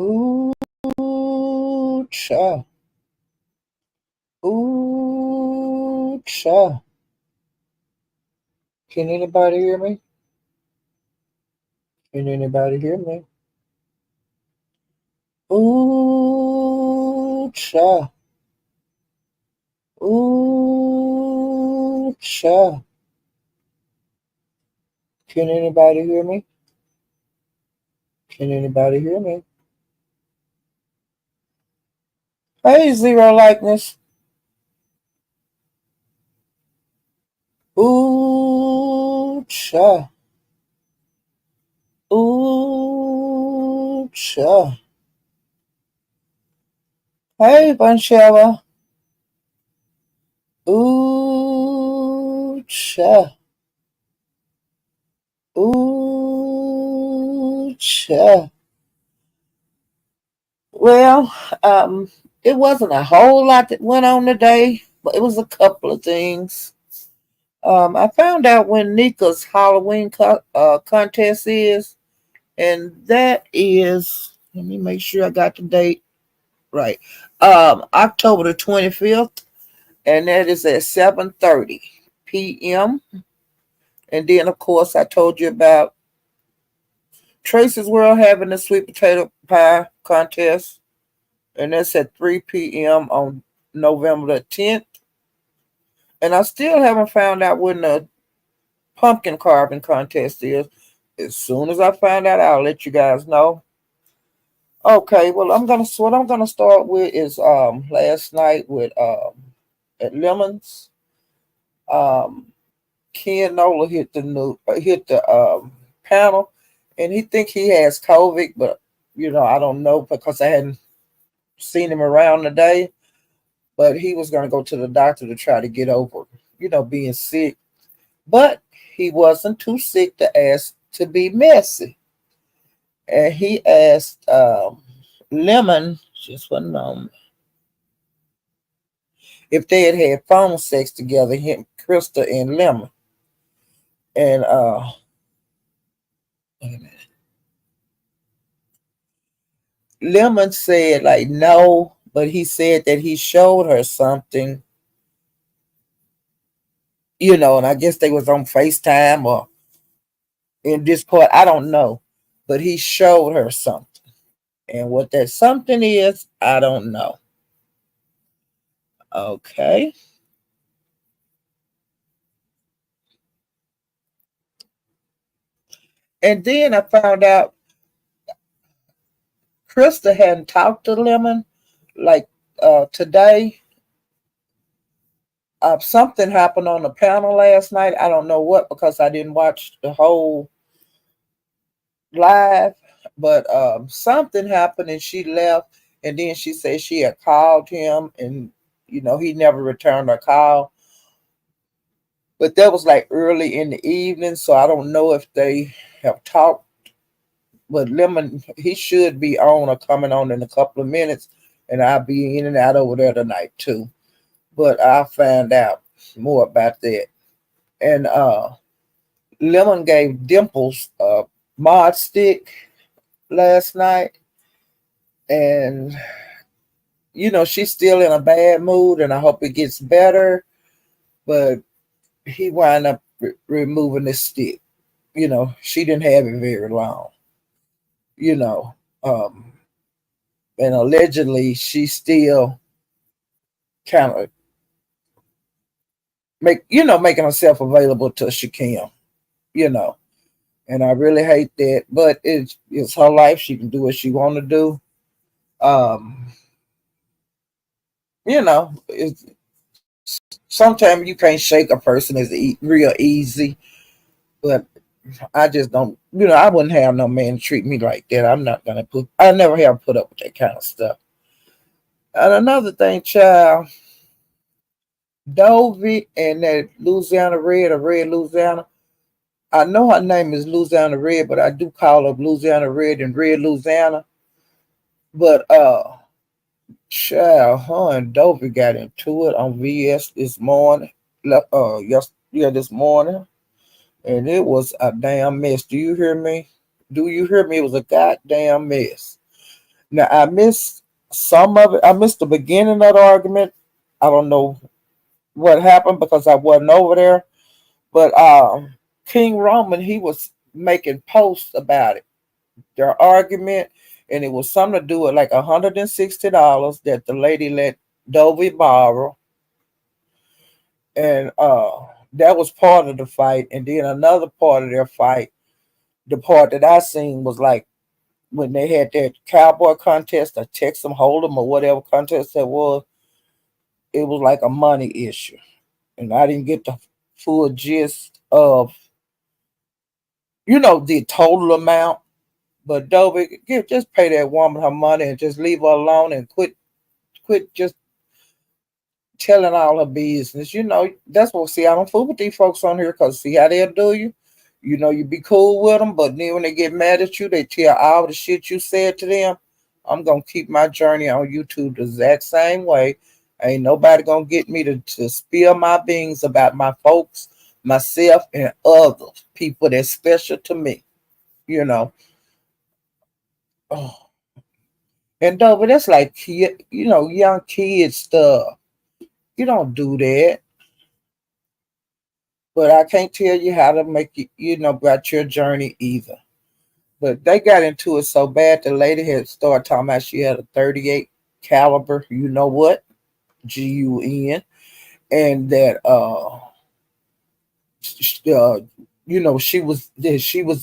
Ooh, cha. Ooh, cha. Can anybody hear me? Can anybody hear me? Ooh, cha. Ooh, cha. Can anybody hear me? Can anybody hear me? Hey, zero likeness. Ooh, cha. Ooh, cha. Hey, Bunchella. Ooh, cha. Ooh, cha. Well, it wasn't a whole lot that went on today, but it was a couple of things. I found out when Nika's Halloween contest is, and that is, let me make sure I got the date right. October the 25th, and that is at 7:30 p.m. And then, of course, I told you about Tracy's World having the sweet potato pie contest, and that's at 3 p.m. on November the 10th. And I still haven't found out when the pumpkin carving contest is. As soon as I find out, I'll let you guys know. Okay, well, what I'm gonna start with is last night with at Lemons. Um, Ken Nola hit the panel, and he think he has COVID, but I don't know because I hadn't seen him around today. But he was gonna go to the doctor to try to get over being sick, but he wasn't too sick to ask to be messy, and he asked Lemon just one moment if they had phone sex together, him, Krista, and Lemon, and wait a minute. Lemon said like no, but he said that he showed her something, and I guess they was on FaceTime or in Discord. I don't know, but he showed her something, and what that something is, I don't know. Okay, and then I found out Krista hadn't talked to Lemon like today. Something happened on the panel last night. I don't know what because I didn't watch the whole live, but something happened and she left. And then she said she had called him, and he never returned her call. But that was like early in the evening, so I don't know if they have talked. But Lemon, he should be on or coming on in a couple of minutes, and I'll be in and out over there tonight too. But I'll find out more about that. And Lemon gave Dimples a mod stick last night, and she's still in a bad mood, and I hope it gets better. But he wound up removing the stick. She didn't have it very long. You know, um, and allegedly she still kind of making herself available to Shakim. You know, and I really hate that, but it's her life. She can do what she want to do. Um, it's sometimes you can't shake a person as real easy, but I just don't. I wouldn't have no man treat me like that. I'm not gonna put. I never have put up with that kind of stuff. And another thing, child, Dovey and that Louisiana Red or Red Louisiana. I know her name is Louisiana Red, but I do call her Louisiana Red and Red Louisiana. But child, her and Dovey got into it on VS this morning. Yes, yeah, this morning, and it was a damn mess. Do you hear me? Do you hear me? It was a goddamn mess. Now I missed some of it. I missed the beginning of the argument. I don't know what happened because I wasn't over there. But King Roman, he was making posts about it, their argument, and it was something to do with like $160 that the lady let Dovey borrow, and that was part of the fight. And then another part of their fight, the part that I seen was like when they had that cowboy contest, or Texas Hold'em or whatever contest that was. It was like a money issue, and I didn't get the full gist of the total amount. But Dovey, just pay that woman her money and just leave her alone and quit just telling all her business. That's what, see, I don't fool with these folks on here because see how they'll do you. You be cool with them, but then when they get mad at you, they tell all the shit you said to them. I'm going to keep my journey on YouTube the exact same way. Ain't nobody going to get me to spill my beans about my folks, myself, and other people that's special to me. You know. Oh. And Dover, that's like young kids stuff. You don't do that. But I can't tell you how to make about your journey either. But they got into it so bad the lady had started talking about she had a 38 caliber, you know what? GUN. And that she was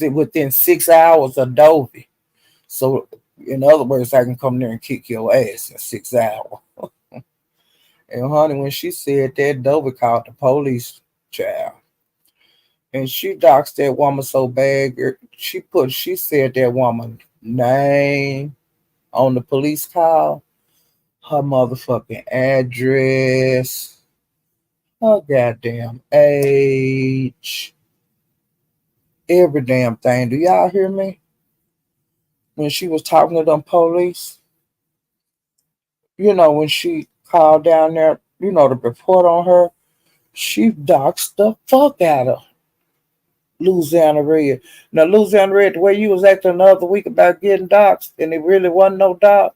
within 6 hours of Dovey. So in other words, I can come there and kick your ass in 6 hours. And honey, when she said that, Dovey called the police, child. And she doxed that woman so bad, she said that woman name on the police call, her motherfucking address, her goddamn age, every damn thing. Do y'all hear me? When she was talking to them police, when she called down there, to report on her, she doxed the fuck out of Louisiana Red. Now, Louisiana Red, the way you was acting the other week about getting doxxed, and it really wasn't no dox,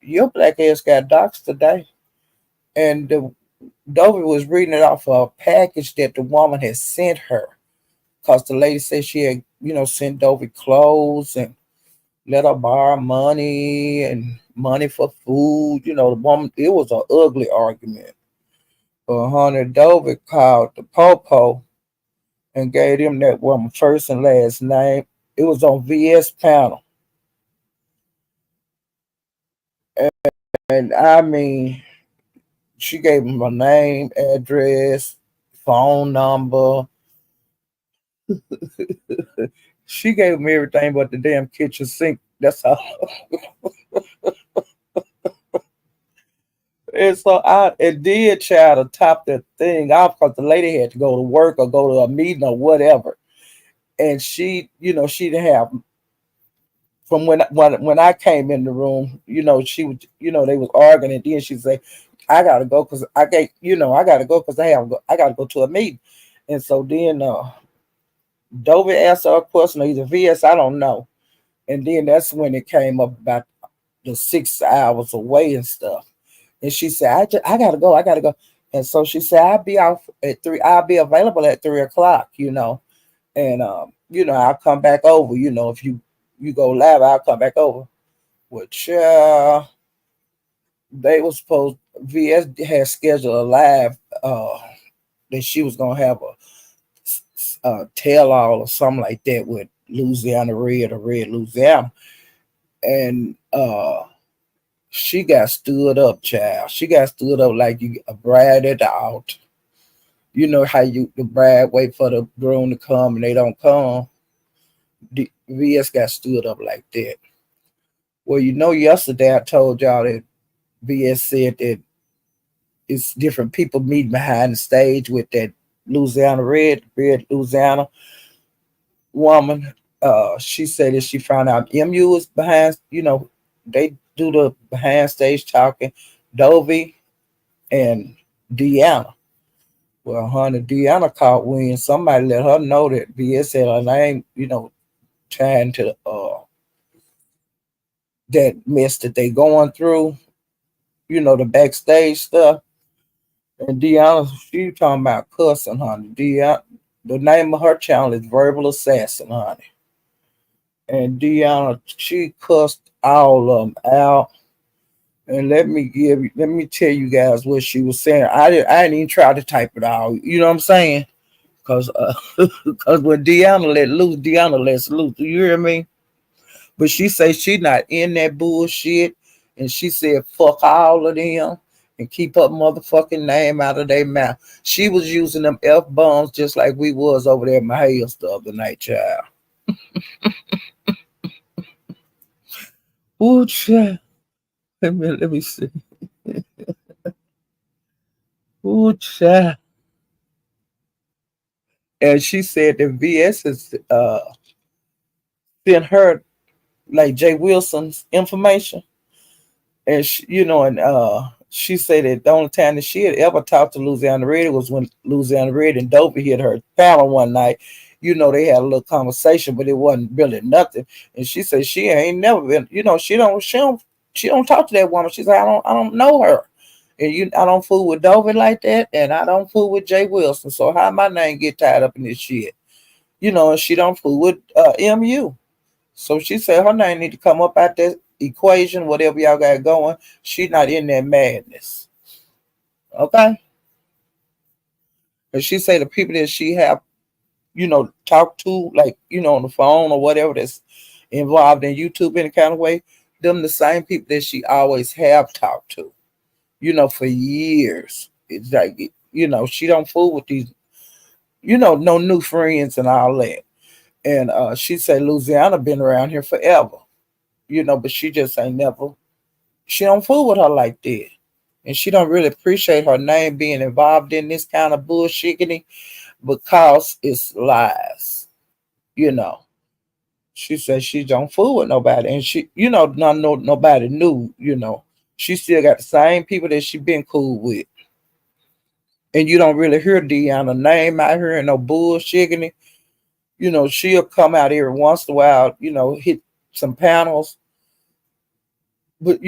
your black ass got doxxed today. And Dovey was reading it off of a package that the woman had sent her. Because the lady said she had, sent Dovey clothes and let her borrow money and money for food. The woman, it was an ugly argument. But honey, Dovey called the Popo and gave him that woman first and last name. It was on VS panel. And I mean, she gave him a name, address, phone number. She gave him everything but the damn kitchen sink. That's all. And so it did try to top that thing off because the lady had to go to work or go to a meeting or whatever. And she didn't have, from when I came in the room, she was, they was arguing, and then she say, "I gotta go because I gotta go because I gotta go to a meeting." And so then Dovey asked her a question, or either VS, I don't know. And then that's when it came up about the 6 hours away and stuff. And she said, I gotta go, I gotta go. And so she said, I'll be out at 3, I'll be available at 3 o'clock, and I'll come back over, if you go live, I'll come back over. Which they was supposed VS had scheduled a live that she was gonna have a tell all or something like that with Louisiana Red or Red Louisiana. And she got stood up, child. She got stood up like you a bride at the altar. You know how the bride wait for the groom to come and they don't come. VS got stood up like that. Well, yesterday I told y'all that VS said that it's different people meeting behind the stage with that Red Louisiana woman. She said that she found out MU was behind, they do the behind stage talking, Dovey and Deanna. Well, honey, Deanna caught wind. Somebody let her know that VS said her name, trying to that mess that they going through, the backstage stuff. And Deanna, she talking about cussing, honey. Deanna, the name of her channel is Verbal Assassin, honey. And Deanna, she cussed all of them out. And let me tell you guys what she was saying. I didn't even try to type it out. You know what I'm saying? Cause, cause when Deanna let loose, Deanna lets loose. Do you hear me? But she say she not in that bullshit, and she said fuck all of them and keep her motherfucking name out of their mouth. She was using them f bombs just like we was over there at my house the other night, child. Ooh, child. Let me see. Ooh, child. And she said that VS has sent her like Jay Wilson's information, and she said that the only time that she had ever talked to Louisiana Red was when Louisiana Red and Dopey hit her panel one night. They had a little conversation, but it wasn't really nothing. And she said she ain't never been. She don't talk to that woman. She said I don't know her, and I don't fool with Dopey like that, and I don't fool with Jay Wilson. So how my name get tied up in this shit? And she don't fool with MU. So she said her name need to come up out that equation, whatever y'all got going. She not in that madness. Okay? And she say the people that she have, talked to, like, on the phone or whatever that's involved in YouTube any kind of way, them the same people that she always have talked to, for years. It's like, she don't fool with these, no new friends and all that. And she said Louisiana been around here forever, but she just ain't never, she don't fool with her like that. And she don't really appreciate her name being involved in this kind of bullshitting because it's lies. You know, she says she don't fool with nobody, and she, nobody knew. She still got the same people that she been cool with, and you don't really hear Deanna name out here and no bullshitting. She'll come out every once in a while. Hit some panels, but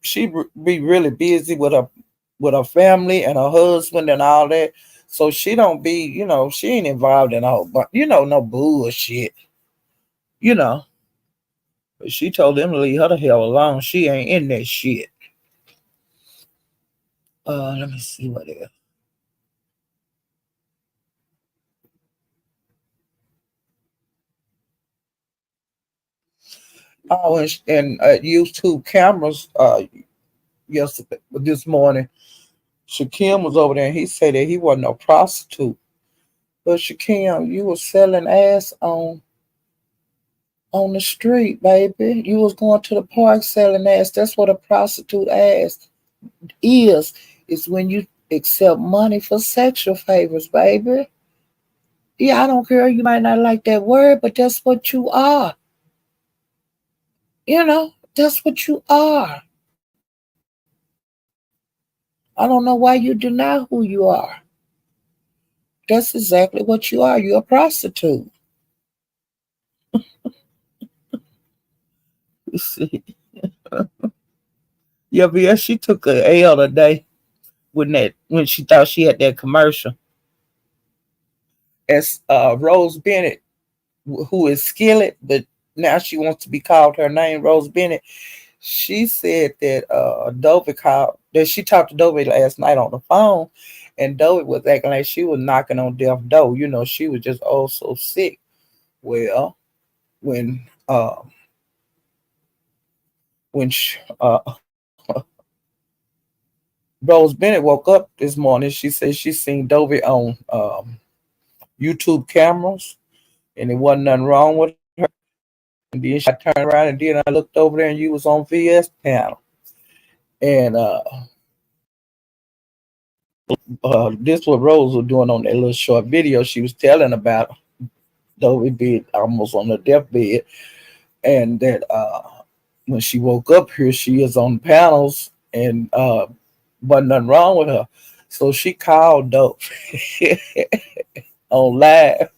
she be really busy with her family and her husband and all that. So she don't be, she ain't involved in all, but no bullshit, you know. But she told them to leave her the hell alone. She ain't in that shit. Let me see what else. Oh, and YouTube cameras. Yesterday, this morning, Shaquem was over there, and he said that he wasn't no prostitute. But Shaquem, you was selling ass on the street, baby. You was going to the park selling ass. That's what a prostitute ass is. It's when you accept money for sexual favors, baby. Yeah, I don't care. You might not like that word, but that's what you are. That's what you are. I don't know why you deny who you are. That's exactly what you are. You're a prostitute. You see. Yeah, but yeah, she took a L today when she thought she had that commercial. As Rose Bennett, who is Skillet, but now she wants to be called her name, Rose Bennett. She said that Dovey called that she talked to Dovey last night on the phone, and Dovey was acting like she was knocking on death door. She was just oh so sick. Well, when uh, when Rose Bennett woke up this morning, she said she seen Dovey on YouTube cameras, and there wasn't nothing wrong with her. And then I turned around and then I looked over there and you was on VS panel. And this what Rose was doing on that little short video. She was telling about Dovey being almost on the deathbed, and that when she woke up here, she is on panels and wasn't nothing wrong with her. So she called Dovey on live.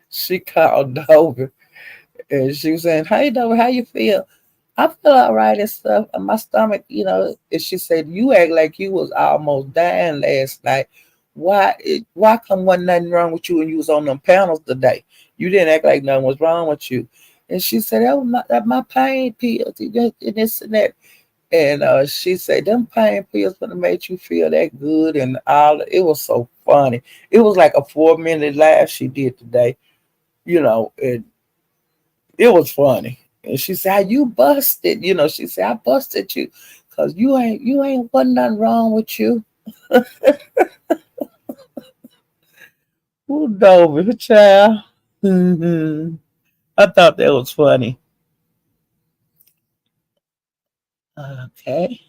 She called Dovey and she was saying, "Hey Dovey, how you feel?" I feel all right and stuff. And my stomach, and she said, you act like you was almost dying last night. Why come wasn't nothing wrong with you when you was on them panels today? You didn't act like nothing was wrong with you. And she said, that my pain pills, and this and that. And she said, them pain pills gonna make you feel that good and all. It was so funny. It was like a 4 minute laugh she did today, and it was funny. And she said, you busted. She said, I busted you because you ain't wasn't nothing wrong with you. Who over child? Hmm. I thought that was funny. Okay,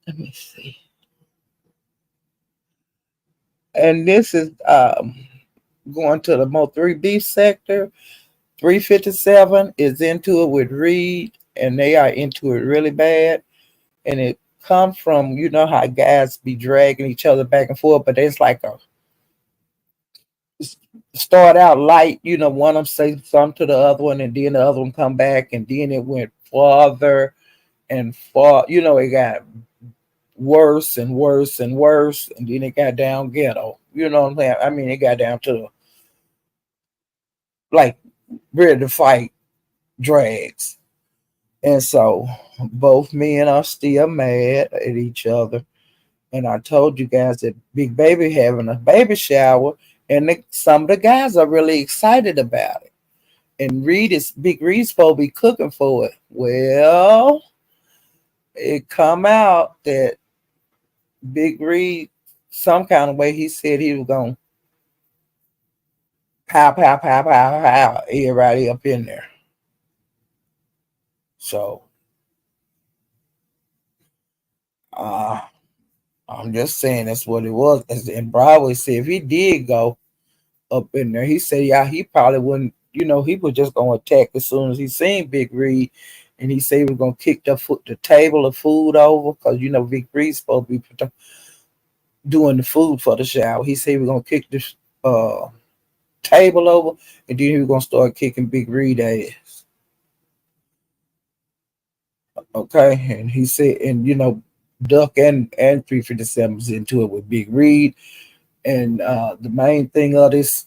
let me see. And this is going to the Mo 3B sector. 357 is into it with Reed, and they are into it really bad. And it comes from, how guys be dragging each other back and forth, but it's like a start out light, one of them say something to the other one, and then the other one come back, and then it went farther and far, it got worse and worse and worse, and then it got down ghetto. You know what I'm saying? I mean, it got down to like ready to fight drags. And so both men are still mad at each other. And I told you guys that Big Baby having a baby shower, and some of the guys are really excited about it. And Big Reed's supposed to be cooking for it. Well, it come out that Big Reed, some kind of way, he said he was gonna pow, pow, pow, pow, pow, everybody up in there. So, uh, I'm just saying that's what it was. And Broadway said if he did go up in there, he said, yeah, he probably wouldn't, he was just gonna attack as soon as he seen Big Reed. And he said he was gonna kick the table of food over because Big Reed's supposed to be doing the food for the shower. He said he was gonna kick the table over, and then he was gonna start kicking Big Reed ass. Okay, and he said, and Duck and 357 was into it with Big Reed, and the main thing of this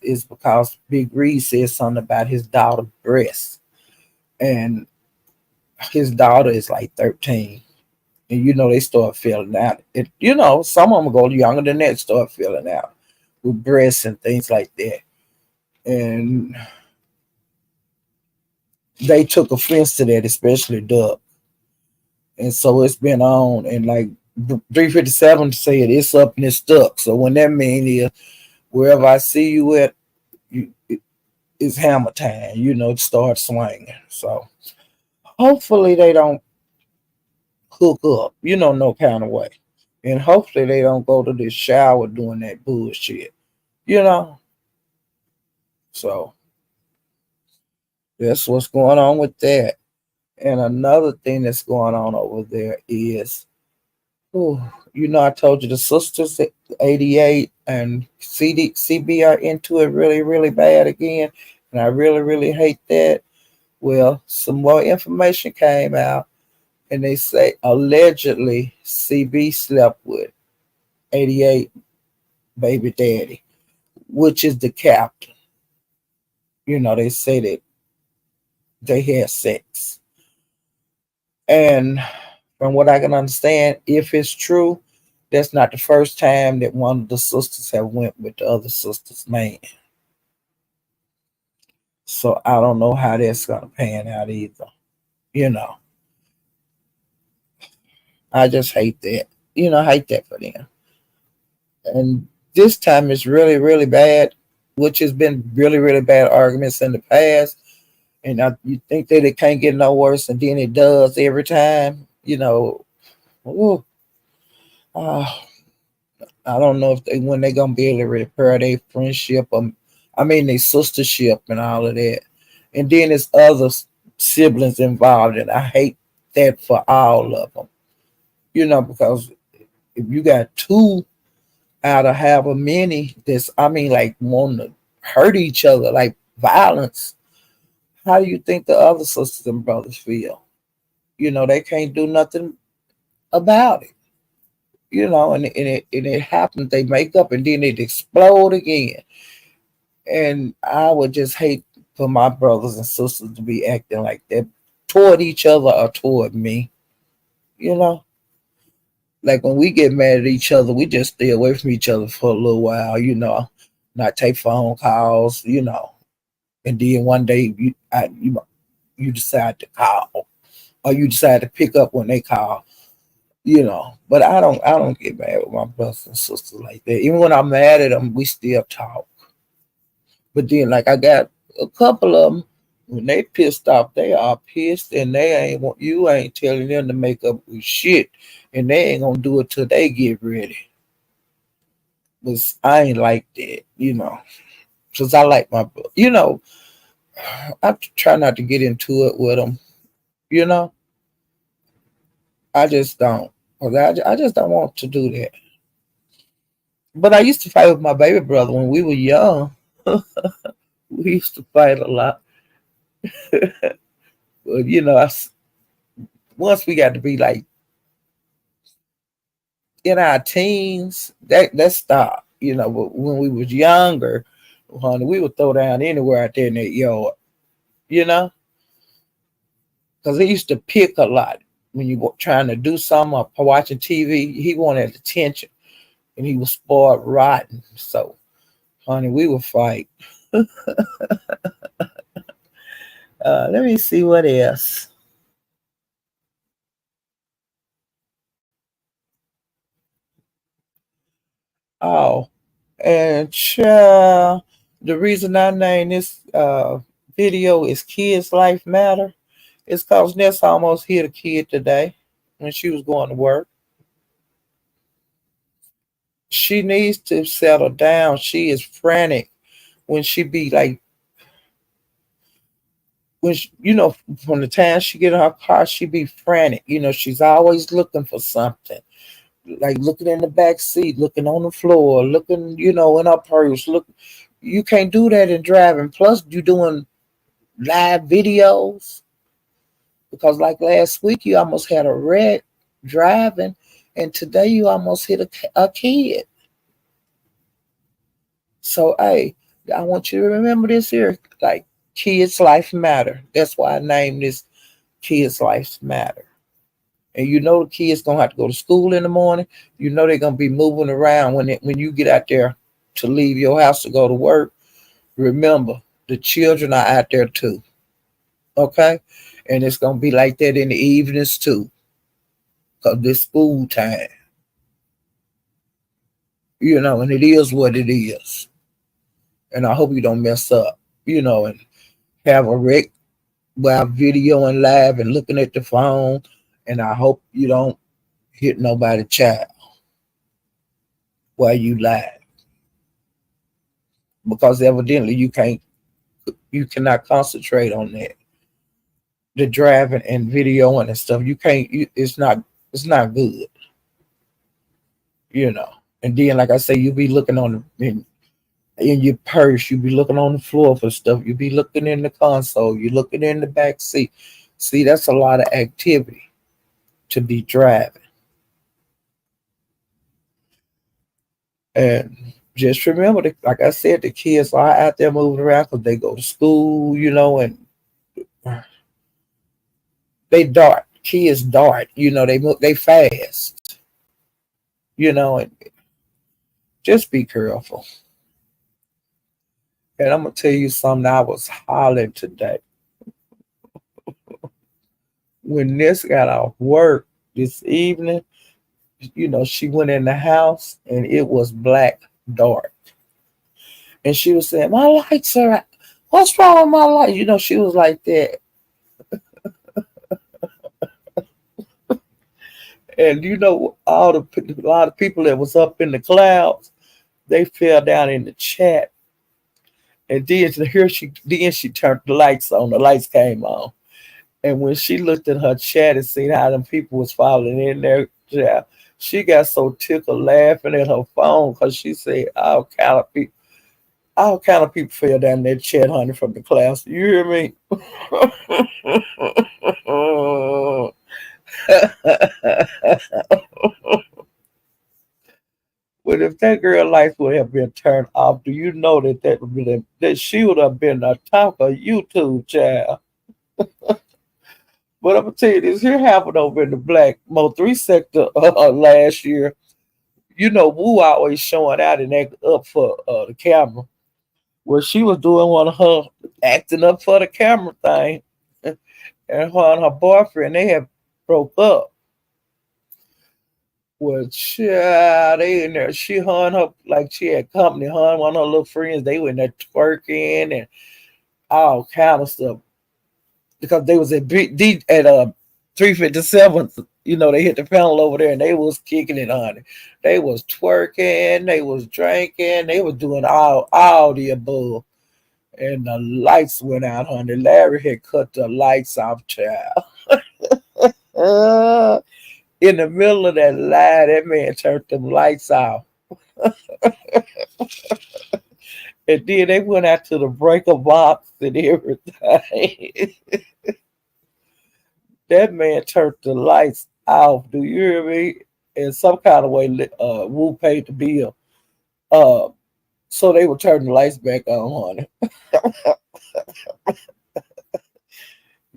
is because Big Reed said something about his daughter's breasts, and his daughter is like 13. And they start feeling out. Some of them go younger than that, start feeling out with breasts and things like that. And they took offense to that, especially Duck. And so it's been on, and like 357 said, it's up and it's stuck. So when that means is wherever I see you at, it's hammer time. Start swinging. So hopefully they don't hook up. No kind of way, and hopefully they don't go to this shower doing that bullshit. You know. So that's what's going on with that. And another thing that's going on over there is, I told you the sisters at 88 and CB are into it really, really bad again. And I really, really hate that. Well, some more information came out, and they say allegedly CB slept with 88 baby daddy, which is the captain. They say that they had sex. And from what I can understand, if it's true, that's not the first time that one of the sisters have went with the other sister's man. So I don't know how that's gonna pan out either. You know, I just hate that. I hate that for them. And this time it's really, really bad, which has been really, really bad arguments in the past. And you think that it can't get no worse, and then it does every time. Ooh, uh, I don't know if when they gonna be able to repair their friendship, I mean their sistership and all of that. And then there's other siblings involved, and I hate that for all of them. Because if you got two out of however many, that's I mean like want to hurt each other, like violence. How do you think the other sisters and brothers feel? They can't do nothing about it. And it happens. They make up and then it explode again. And I would just hate for my brothers and sisters to be acting like that toward each other or toward me. You know, like when we get mad at each other, we just stay away from each other for a little while. Not take phone calls. And then one day you decide to call or you decide to pick up when they call. But I don't get mad with my brothers and sisters like that. Even when I'm mad at them, we still talk. But then, like, I got a couple of them when they pissed off, they are pissed, and you ain't telling them to make up with shit, and they ain't gonna do it till they get ready. But I ain't like that. Cause I like my, I try not to get into it with them. You know, I just don't. 'Cause I just don't want to do that. But I used to fight with my baby brother when we were young. We used to fight a lot. But once we got to be like in our teens, that stopped. But when we was younger, honey, we would throw down anywhere out there in that yard. You know, because he used to pick a lot when you were trying to do something or watching TV. He wanted attention, and he was spoiled rotten. So, honey, we would fight. Let me see what else. Oh, and the reason I named this video is Kids Life Matter. It's cause Ness almost hit a kid today when she was going to work. She needs to settle down. She is frantic when she be like from the time she get in her car, she be frantic. She's always looking for something. Like looking in the back seat, looking on the floor, looking, in her purse. Look, you can't do that in driving. Plus, you doing live videos because, like last week, you almost had a wreck driving, and today you almost hit a kid. So, hey, I want you to remember this here. Like, kids' life matter. That's why I named this Kids' Life Matter. And the kids gonna have to go to school in the morning. They're gonna be moving around when you get out there to leave your house to go to work. Remember, the children are out there too. Okay, and it's gonna be like that in the evenings too, cause this school time. And it is what it is. And I hope you don't mess up. And have a wreck while video and live and looking at the phone. And I hope you don't hit nobody child while you live. Because evidently you cannot concentrate on that. The driving and videoing and stuff. You can't it's not good, you know. And then like I say, you be looking in your purse, you be looking on the floor for stuff, you be looking in the console, you looking in the back seat. See, that's a lot of activity to be driving. And just remember that, like I said, the kids are out there moving around because they go to school, and they dart. Kids dart, they fast, and just be careful. And I'm gonna tell you something. I was hollering today when this got off work this evening. She went in the house and it was black dark, and she was saying, "My lights are out. What's wrong with my lights?" She was like that. And a lot of people that was up in the clouds, they fell down in the chat. And then she turned the lights on. The lights came on. And when she looked at her chat and seen how them people was falling in there, yeah, she got so tickled laughing at her phone because she said all kind of people. All kind of people fell down that chat, honey, from the class. You hear me? But if that girl life would have been turned off, do you know that she would have been the top of YouTube, child? But I'm gonna tell you this here happened over in the Black Mo 3 sector last year. You know, Wu always showing out and acting up for the camera. Well, she was doing one of her acting up for the camera thing, and her and her boyfriend they have broke up. Well, child, they in there. She her and her like she had company. Her and one of her little friends they were in there twerking and all kind of stuff because they was at at 357. You know, they hit the panel over there and they was kicking it on it. They was twerking, they was drinking, they was doing all the above. And the lights went out, honey. Larry had cut the lights off, child. Uh, in the middle of that lie, that man turned them lights off. And then they went out to the breaker box and everything. That man turned the lights off. Do you hear me? In some kind of way, Wu paid the bill. Uh, so they would turn the lights back on, honey.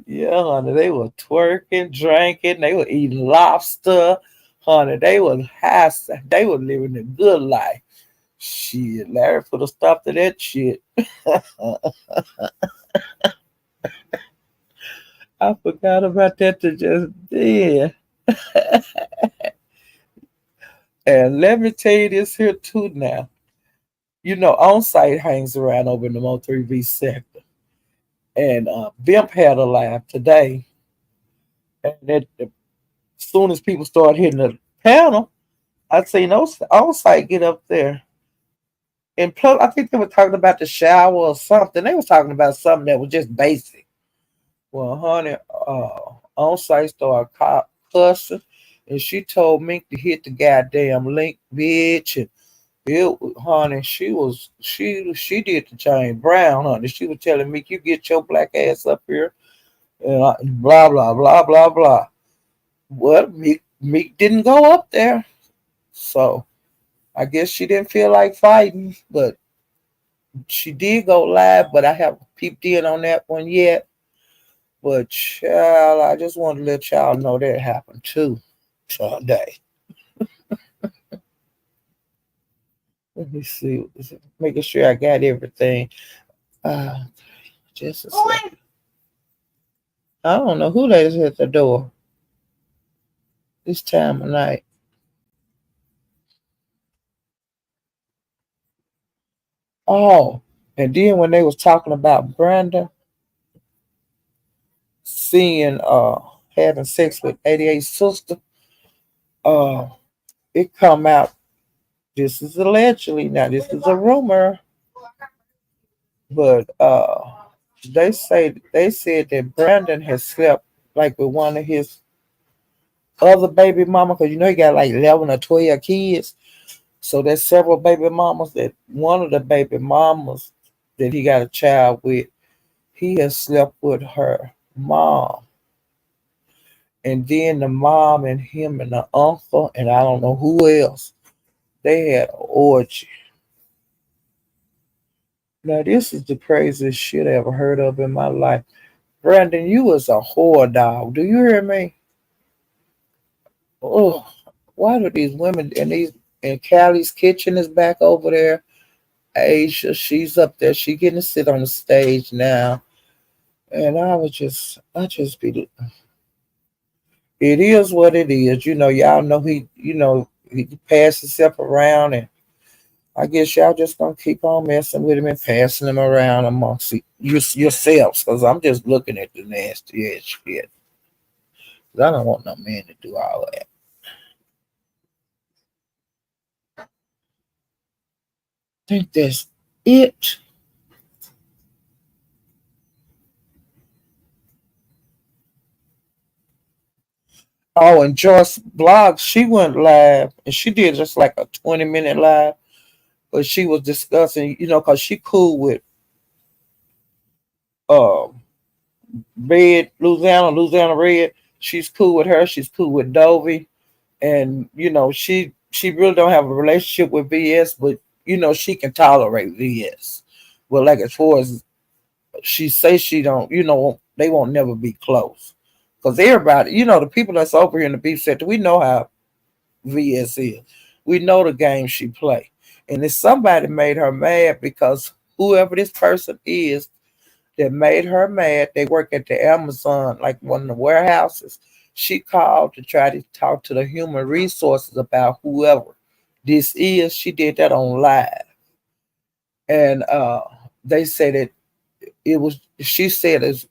Yeah, honey, they were twerking, drinking, they were eating lobster, honey. They was high, they were living a good life. Shit, Larry put a stop to that shit. I forgot about that to just then. And let me tell you this here too now. You know, on site hangs around over in the Mo 3V sector. And Vimp had a live today. And as soon as people start hitting the panel, I seen those on site get up there. And plus, I think they were talking about the shower or something. They was talking about something that was just basic. Well, honey, on site started cussing, and she told Mink to hit the goddamn link, bitch. And honey, she did the Jane Brown, honey. She was telling Mink, you get your black ass up here, and blah blah blah blah blah. Well, Meek didn't go up there, so I guess she didn't feel like fighting, but she did go live. But I haven't peeped in on that one yet. But child, I just want to let y'all know that happened too today. Let me see, making sure I got everything. Uh, just a second. I don't know who that is at the door this time of night. Oh, and then when they was talking about Brenda seeing having sex with 88's sister, uh it come out this is allegedly now this is a rumor, but they said that Brandon has slept like with one of his other baby mama because you know he got like 11 or 12 kids. So there's several baby mamas that one of the baby mamas that he got a child with, he has slept with her mom. And then the mom and him and the uncle and I don't know who else, they had an orgy. Now this is the craziest shit I ever heard of in my life. Brandon, you was a whore dog. Do you hear me? Oh, why do these women and Callie's kitchen is back over there? Aisha, she's up there. She getting to sit on the stage now. And I just be, it is what it is. You know, y'all know he passed himself around, and I guess y'all just gonna keep on messing with him and passing him around amongst yourselves. Cause I'm just looking at the nasty ass shit. 'Cause I don't want no man to do all that. Think that's it. Oh, and Joyce Blog, she went live and she did just like a 20-minute live. but she was discussing, because she cool with um Red, Louisiana Red. She's cool with her. She's cool with Dovey, and she really don't have a relationship with VS, but she can tolerate VS. Well, like as far as she say she don't, they won't never be close. Because everybody, the people that's over here in the beef sector, we know how VS is. We know the game she play. And if somebody made her mad because whoever this person is that made her mad, they work at the Amazon, like one of the warehouses. She called to try to talk to the human resources about whoever this is. She did that on live. And they said that she said is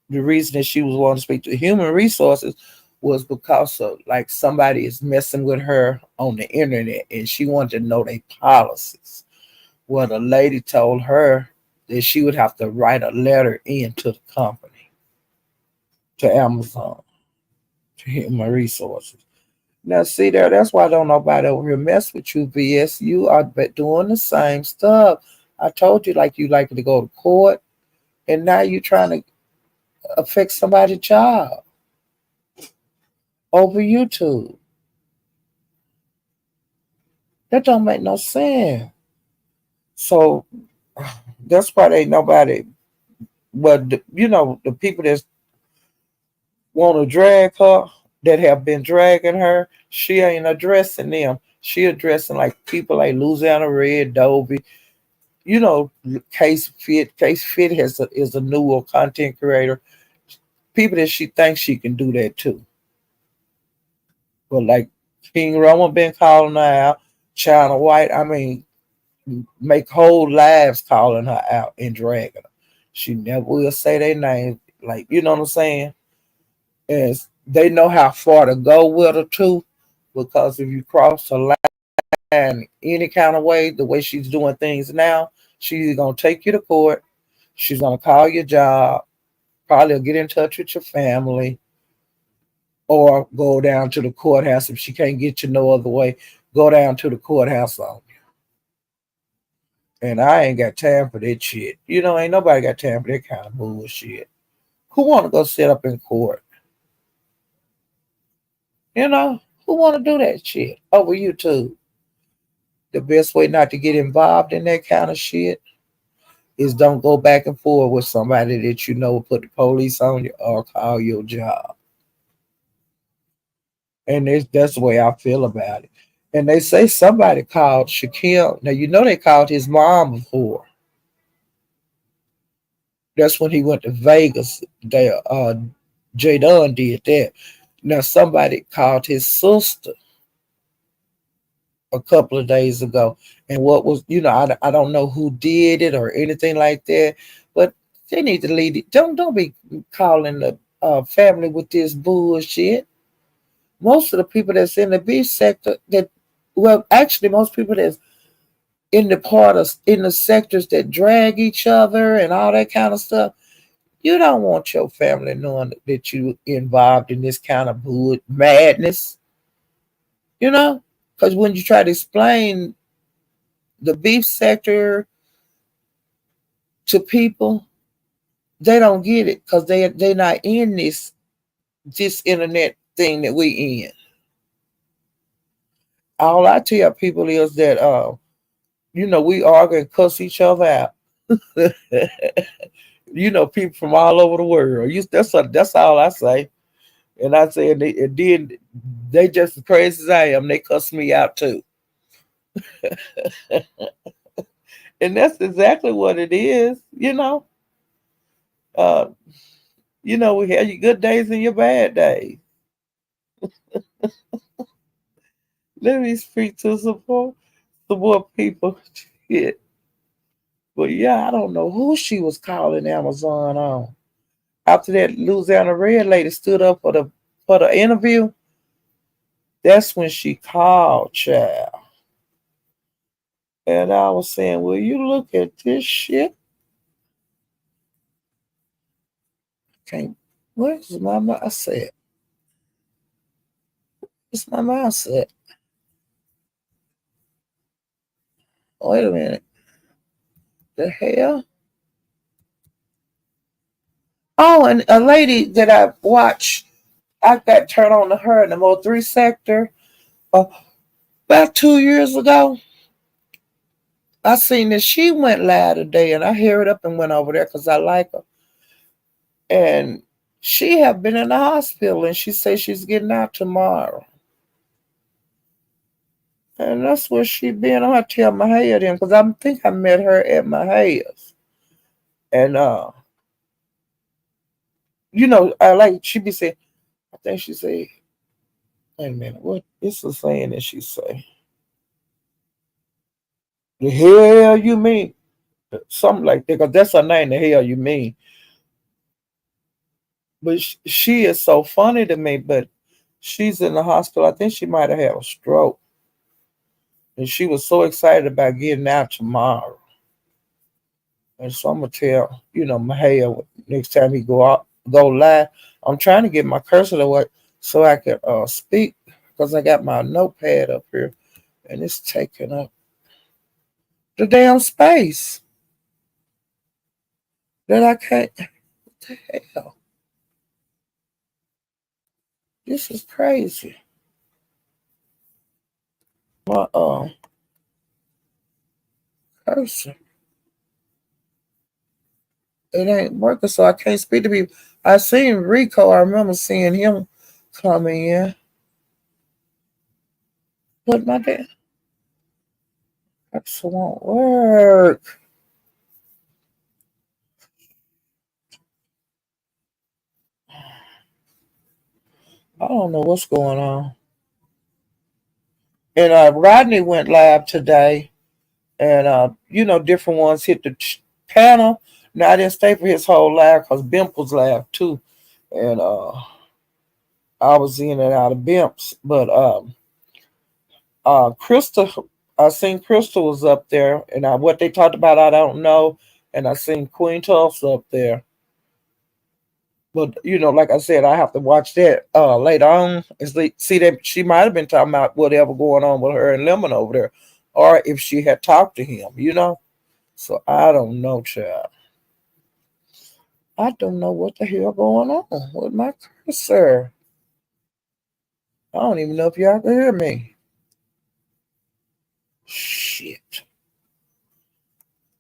the reason that she was wanting to speak to human resources was because of like somebody is messing with her on the internet and she wanted to know their policies. Well, the lady told her that she would have to write a letter into the company, to Amazon, to human resources. Now, see there, that's why don't nobody over here mess with you, VS. You are doing the same stuff. I told you, like, you like to go to court, and now you're trying to affect somebody's job over YouTube. That don't make no sense. So that's why ain't nobody. But the people that want to drag her, that have been dragging her, she ain't addressing them. She addressing like people like Louisiana Red, Dovey. Case Fit is a newer content creator. People that she thinks she can do that too. But like King Roman been calling her out, China White. I mean, make whole lives calling her out and dragging her. She never will say their name. Like, you know what I'm saying? And they know how far to go with her too. Because if you cross the line any kind of way, the way she's doing things now, she's gonna take you to court. She's gonna call your job, probably get in touch with your family, or go down to the courthouse if she can't get you no other way. Go down to the courthouse on you. And I ain't got time for that shit. Ain't nobody got time for that kind of bullshit. Who want to go sit up in court? Who want to do that shit over YouTube? The best way not to get involved in that kind of shit is don't go back and forth with somebody that will put the police on you or call your job. And that's the way I feel about it. And they say somebody called Shaquille. Now they called his mom before. That's when he went to Vegas. J Dunn did that. Now somebody called his sister a couple of days ago. And what was, I don't know who did it or anything like that, but they need to lead it. Don't be calling the family with this bullshit. Most of the people that's in the beef sector actually most people that's in the sectors that drag each other and all that kind of stuff, you don't want your family knowing that you involved in this kind of madness, because when you try to explain the beef sector to people, they don't get it because they're not in this internet thing that we in. All I tell people is that we argue and cuss each other out. People from all over the world. That's all I say. And I say, and then they just as crazy as I am. They cuss me out too. And that's exactly what it is. Uh, we have your good days and your bad days. Let me speak to some more people. Shit. But yeah, I don't know who she was calling Amazon on. After that Louisiana Red lady stood up for the interview, that's when she called, child. And I was saying, will you look at this shit? Can't. Where's my mindset? It's my mindset. Wait a minute. The hell? Oh, and a lady that I watched, I got turned on to her in the Mo 3 sector uh, about 2 years ago. I seen that she went live today, and I hurried up and went over there because I like her. And she have been in the hospital, and she says she's getting out tomorrow. And that's where she been. I'm gonna tell Mahaya then, because I think I met her at Mahaya's. And I like she be saying. I think she said, "Wait a minute, what is the saying that she say? The hell you mean?" Something like that, because that's her name. The hell you mean? But she is so funny to me. But she's in the hospital. I think she might have had a stroke, and she was so excited about getting out tomorrow. And so I'm gonna tell Mahaya next time he go live. I'm trying to get my cursor to work so I can speak because I got my notepad up here and it's taking up the damn space that I can't. What the hell? This is crazy. My cursor, it ain't working, so I can't speak to people. I seen Rico. I remember seeing him come in, but my damn cursor won't work. I don't know what's going on. And Rodney went live today, and different ones hit the panel. Now I didn't stay for his whole live because Bimp was live too, and I was in and out of Bimps. But Crystal, I seen Crystal was up there, and what they talked about I don't know, and I seen Queen Tulsa up there. But like I said, I have to watch that later on. See that she might have been talking about whatever going on with her and Lemon over there, or if she had talked to him. So I don't know, child. I don't know what the hell going on with my cursor. I don't even know if y'all can hear me. Shit.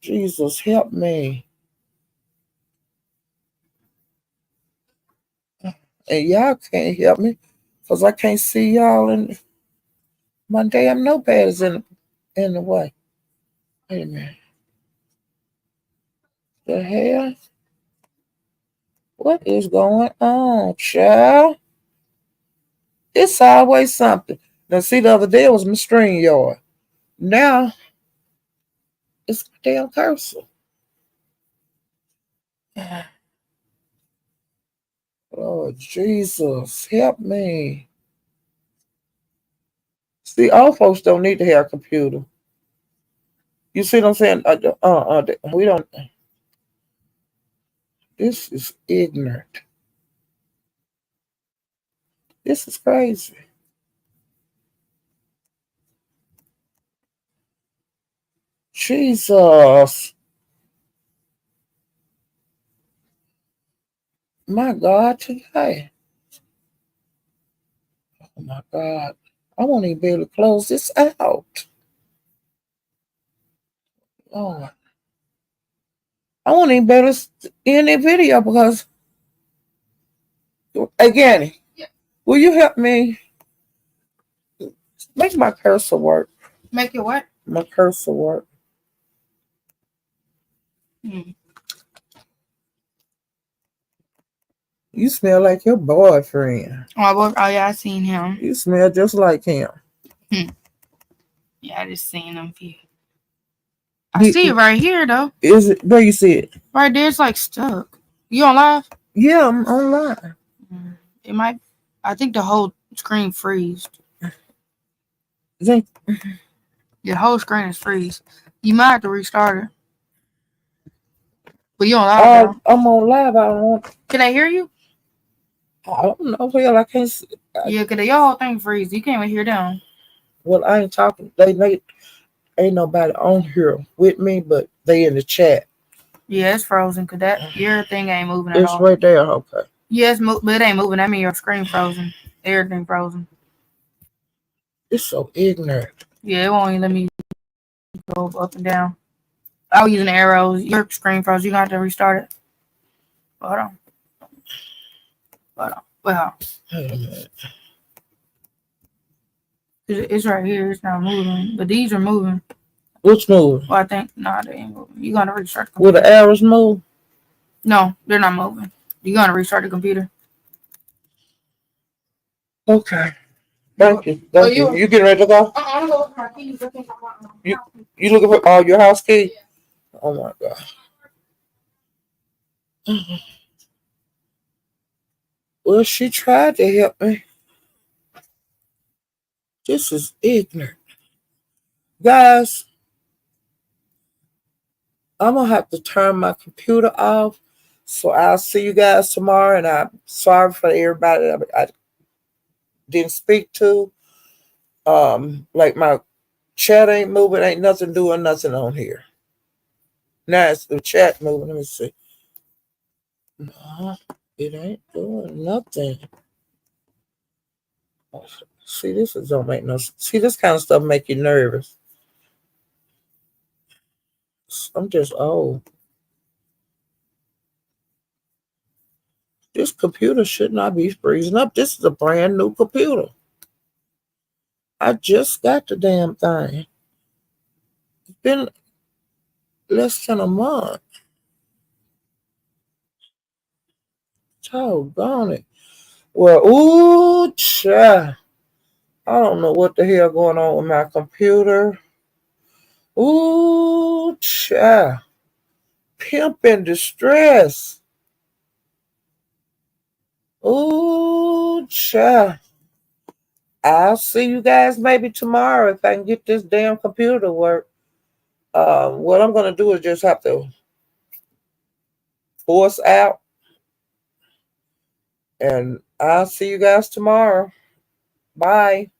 Jesus, help me. And y'all can't help me because I can't see y'all, and my damn notepad is in the way. Wait a minute. The hell? What is going on, child? It's always something. Now, see, the other day it was my string yard. Now it's my damn cursor. Lord Jesus, help me. See, all folks don't need to have a computer. You see what I'm saying? We don't. This is ignorant. This is crazy. Jesus, my God, today. Oh my God, I won't even be able to close this out. Oh, I won't even be able to end the video because, again, will you help me make my cursor work? Make it what? My cursor work. Hmm. You smell like your boyfriend. Oh yeah, I seen him. You smell just like him. Hmm. Yeah, I just seen him. I see it right here though. Is it where you see it? Right there, it's like stuck. You on live? Yeah, I'm online. It might. I think the whole screen freezed. Think The whole screen is freeze. You might have to restart it. But you on live though. I'm on live. I don't want. Can they hear you? I don't know. Well, I can't. Yeah, cause your whole thing freeze. You can't even hear them. Well, I ain't talking. They make. Ain't nobody on here with me, but they in the chat. Yeah, it's frozen because that your thing ain't moving at It's all. right there. Okay. Yes, but it ain't moving. I mean, your screen frozen. Everything frozen. It's so ignorant. Yeah, it won't even let me go up and down. I was using arrows. Your screen froze. You gonna have to restart it. Hold on. Hold on. Well, Wait a minute. it's right here. It's not moving. But these are moving. Which moving? Well, I think no, they ain't moving. You gonna restart the Will computer? the arrows move? No, they're not moving. You gonna restart the computer? Okay. Thank you. Thank you. You getting ready to go? I'm gonna look for my keys. I think I got them. You looking for all your house key? Oh my god. Well, she tried to help me. This is ignorant. Guys, I'm going to have to turn my computer off. So I'll see you guys tomorrow. And I'm sorry for everybody that I didn't speak to. Like my chat ain't moving. Ain't nothing doing nothing on here. Now it's the chat moving. Let me see. No, it ain't doing nothing. See, this is don't make no. See, this kind of stuff make you nervous. I'm just old. This computer should not be freezing up. This is a brand new computer. I just got the damn thing. It's been less than a month. Doggone it. Well, ooh, child. I don't know what the hell going on with my computer. Ooh, child. Pimp in distress. Ooh, child. I'll see you guys maybe tomorrow if I can get this damn computer to work. What I'm going to do is just have to force out, and I'll see you guys tomorrow. Bye.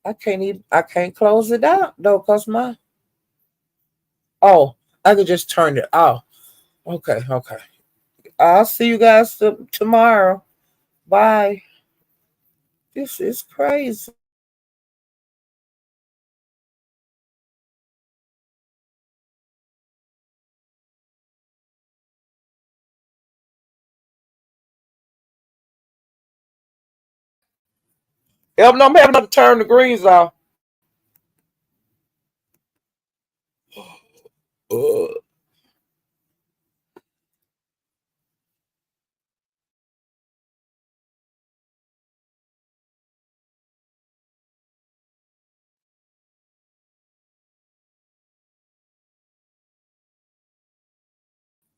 I can't close it out though, cause my oh, I could just turn it off. Okay, okay. I'll see you guys tomorrow. Bye. This is crazy. Help, no, I'm having to turn the greens off. Uh,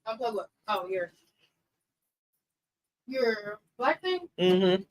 I'm talking about, oh, your black thing? mm-hmm.